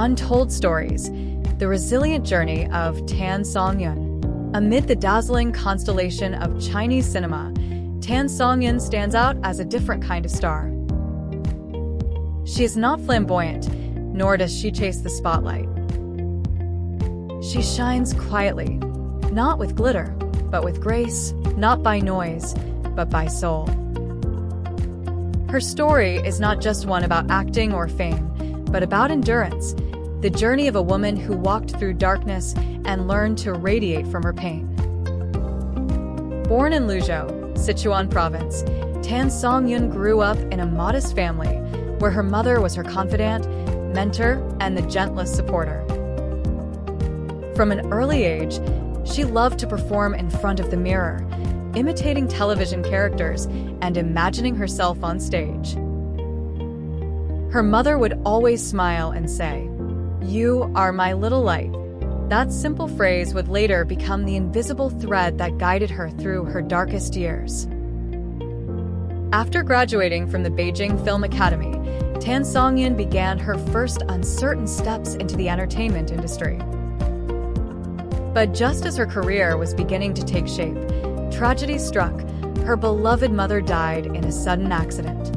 Untold Stories, the resilient journey of Tan Songyun. Amid the dazzling constellation of Chinese cinema, Tan Songyun stands out as a different kind of star. She is not flamboyant, nor does she chase the spotlight. She shines quietly, not with glitter, but with grace, not by noise, but by soul. Her story is not just one about acting or fame, but about endurance, the journey of a woman who walked through darkness and learned to radiate from her pain. Born in Luzhou, Sichuan province, Tan Songyun grew up in a modest family where her mother was her confidant, mentor, and the gentlest supporter. From an early age, she loved to perform in front of the mirror, imitating television characters and imagining herself on stage. Her mother would always smile and say, "You are my little light." That simple phrase would later become the invisible thread that guided her through her darkest years. After graduating from the Beijing Film Academy, Tan Songyun began her first uncertain steps into the entertainment industry. But just as her career was beginning to take shape, tragedy struck. Her beloved mother died in a sudden accident.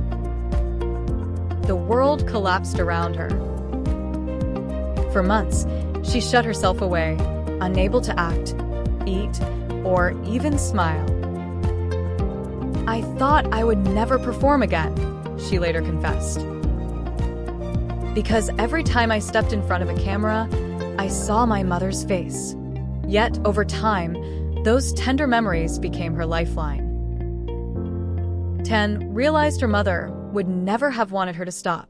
The world collapsed around her. For months, she shut herself away, unable to act, eat, or even smile. "I thought I would never perform again," she later confessed. "Because every time I stepped in front of a camera, I saw my mother's face." Yet, over time, those tender memories became her lifeline. Tan realized her mother would never have wanted her to stop.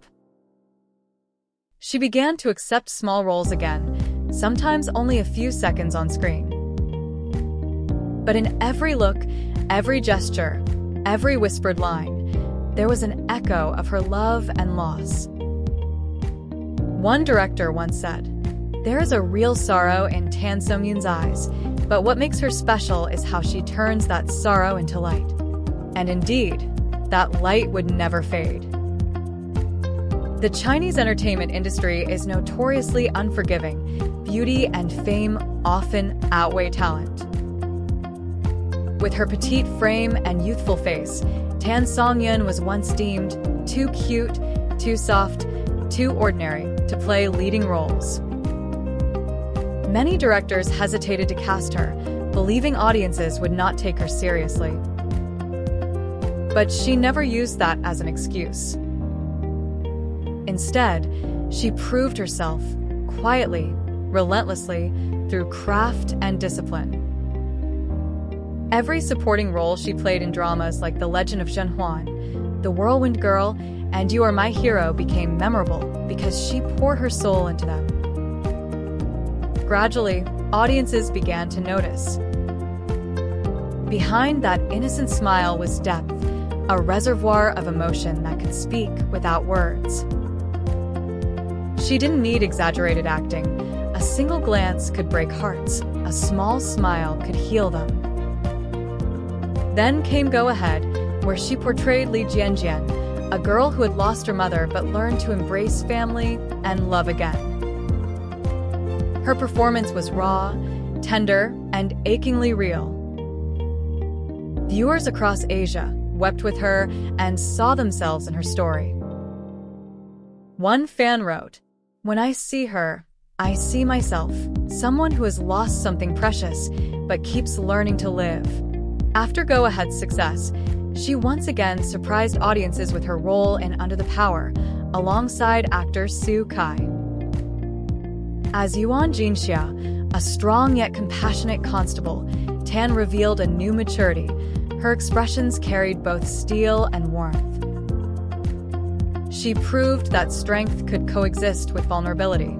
She began to accept small roles again, sometimes only a few seconds on screen. But in every look, every gesture, every whispered line, there was an echo of her love and loss. One director once said, "There is a real sorrow in Tan Songyun's eyes, but what makes her special is how she turns that sorrow into light." And indeed, that light would never fade. The Chinese entertainment industry is notoriously unforgiving. Beauty and fame often outweigh talent. With her petite frame and youthful face, Tan Songyun was once deemed too cute, too soft, too ordinary to play leading roles. Many directors hesitated to cast her, believing audiences would not take her seriously. But she never used that as an excuse. Instead, she proved herself, quietly, relentlessly, through craft and discipline. Every supporting role she played in dramas like The Legend of Zhenhuan, The Whirlwind Girl, and You Are My Hero became memorable because she poured her soul into them. Gradually, audiences began to notice. Behind that innocent smile was depth, a reservoir of emotion that could speak without words. She didn't need exaggerated acting. A single glance could break hearts. A small smile could heal them. Then came Go Ahead, where she portrayed Li Jianjian, a girl who had lost her mother but learned to embrace family and love again. Her performance was raw, tender, and achingly real. Viewers across Asia wept with her and saw themselves in her story. One fan wrote, "When I see her, I see myself, someone who has lost something precious but keeps learning to live." After Go Ahead's success, she once again surprised audiences with her role in Under the Power, alongside actor Su Kai. As Yuan Jinxia, a strong yet compassionate constable, Tan revealed a new maturity. Her expressions carried both steel and warmth. She proved that strength could coexist with vulnerability.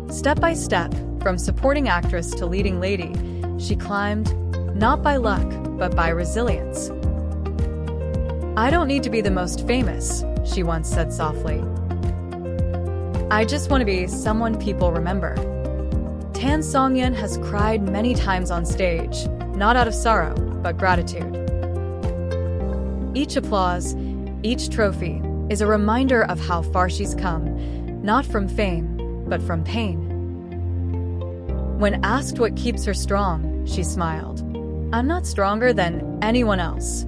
Step by step, from supporting actress to leading lady, she climbed, not by luck, but by resilience. "I don't need to be the most famous," she once said softly. "I just want to be someone people remember." Tan Songyun has cried many times on stage, not out of sorrow, but gratitude. Each applause, each trophy, is a reminder of how far she's come, not from fame, but from pain. When asked what keeps her strong, she smiled. "I'm not stronger than anyone else.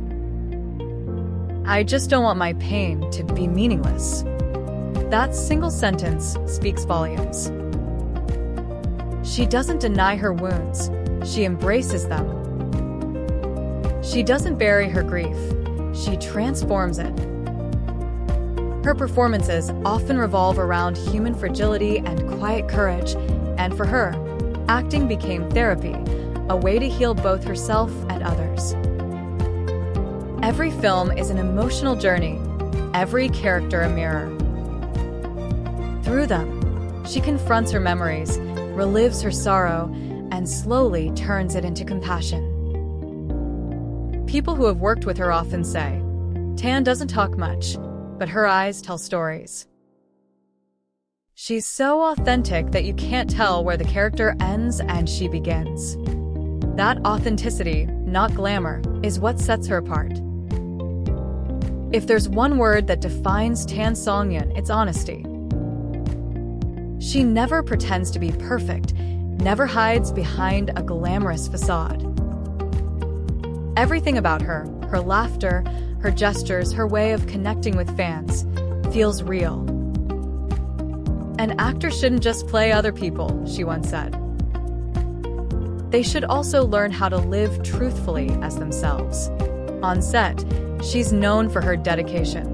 I just don't want my pain to be meaningless." That single sentence speaks volumes. She doesn't deny her wounds, she embraces them. She doesn't bury her grief, she transforms it. Her performances often revolve around human fragility and quiet courage, and for her, acting became therapy, a way to heal both herself and others. Every film is an emotional journey, every character a mirror. Through them, she confronts her memories, relives her sorrow, and slowly turns it into compassion. People who have worked with her often say, "Tan doesn't talk much, but her eyes tell stories." She's so authentic that you can't tell where the character ends and she begins. That authenticity, not glamour, is what sets her apart. If there's one word that defines Tan Songyun, it's honesty. She never pretends to be perfect, never hides behind a glamorous facade. Everything about her, her laughter, her gestures, her way of connecting with fans, feels real. "An actor shouldn't just play other people," she once said. "They should also learn how to live truthfully as themselves." On set, she's known for her dedication.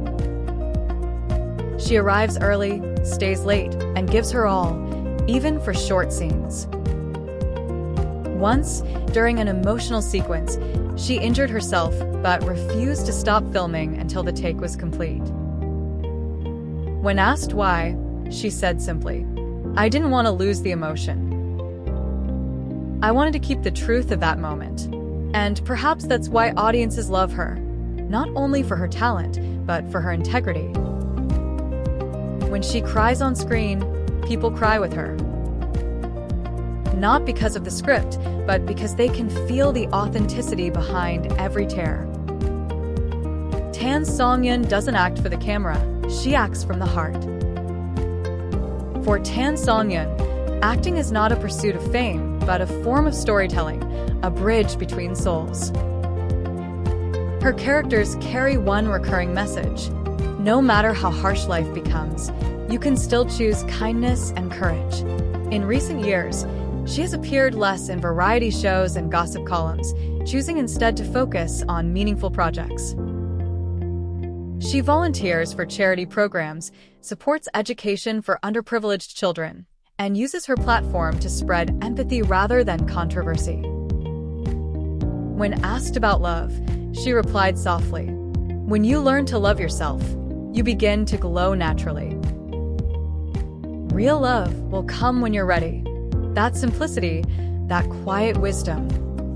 She arrives early, stays late, and gives her all, even for short scenes. Once, during an emotional sequence, she injured herself but refused to stop filming until the take was complete. When asked why, she said simply, "I didn't want to lose the emotion. I wanted to keep the truth of that moment." And perhaps that's why audiences love her, not only for her talent, but for her integrity. When she cries on screen, people cry with her. Not because of the script, but because they can feel the authenticity behind every tear. Tan Songyun doesn't act for the camera, she acts from the heart. For Tan Songyun, acting is not a pursuit of fame, but a form of storytelling, a bridge between souls. Her characters carry one recurring message. No matter how harsh life becomes, you can still choose kindness and courage. In recent years, she has appeared less in variety shows and gossip columns, choosing instead to focus on meaningful projects. She volunteers for charity programs, supports education for underprivileged children, and uses her platform to spread empathy rather than controversy. When asked about love, she replied softly, "When you learn to love yourself, you begin to glow naturally. Real love will come when you're ready." That simplicity, that quiet wisdom,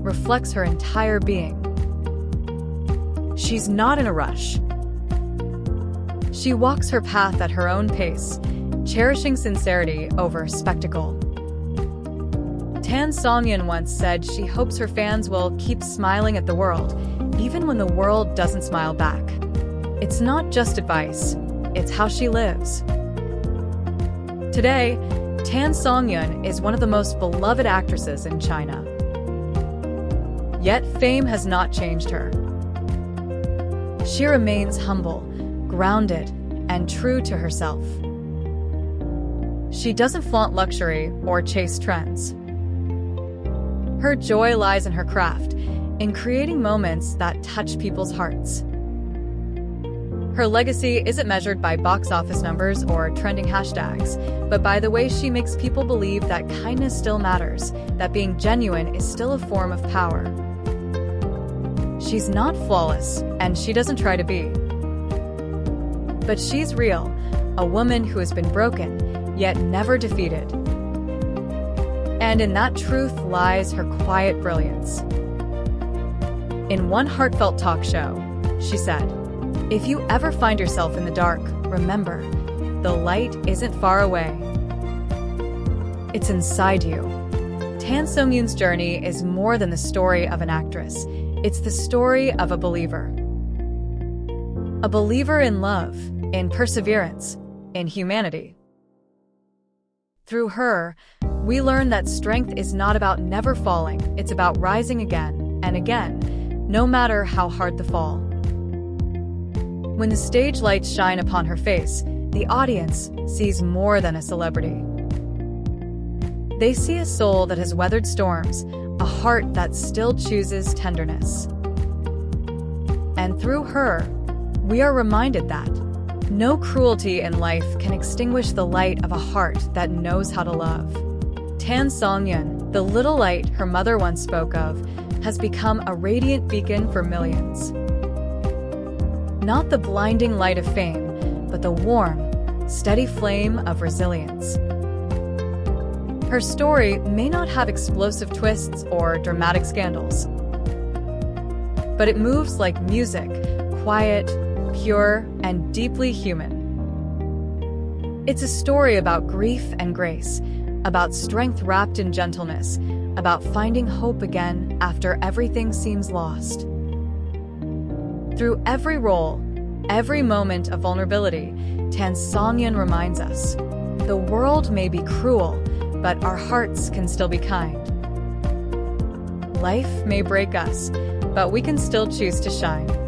reflects her entire being. She's not in a rush. She walks her path at her own pace, cherishing sincerity over spectacle. Tan Songyun once said she hopes her fans will keep smiling at the world, even when the world doesn't smile back. It's not just advice, it's how she lives. Today, Tan Songyun is one of the most beloved actresses in China. Yet fame has not changed her. She remains humble, grounded, and true to herself. She doesn't flaunt luxury or chase trends. Her joy lies in her craft, in creating moments that touch people's hearts. Her legacy isn't measured by box office numbers or trending hashtags, but by the way she makes people believe that kindness still matters, that being genuine is still a form of power. She's not flawless, and she doesn't try to be. But she's real, a woman who has been broken, yet never defeated. And in that truth lies her quiet brilliance. In one Heartfelt talk show, she said, "If you ever find yourself in the dark, remember, the light isn't far away. It's inside you." Tan Songyun's journey is more than the story of an actress. It's the story of a believer. A believer in love, in perseverance, in humanity. Through her, we learn that strength is not about never falling, it's about rising again and again, no matter how hard the fall. When the stage lights shine upon her face, the audience sees more than a celebrity. They see a soul that has weathered storms, a heart that still chooses tenderness. And through her, we are reminded that no cruelty in life can extinguish the light of a heart that knows how to love. Tan Songyun, the little light her mother once spoke of, has become a radiant beacon for millions. Not the blinding light of fame, but the warm, steady flame of resilience. Her story may not have explosive twists or dramatic scandals, but it moves like music, quiet, pure, and deeply human. It's a story about grief and grace, about strength wrapped in gentleness, about finding hope again after everything seems lost. Through every role, every moment of vulnerability, Tan Songyun reminds us, the world may be cruel, but our hearts can still be kind. Life may break us, but we can still choose to shine.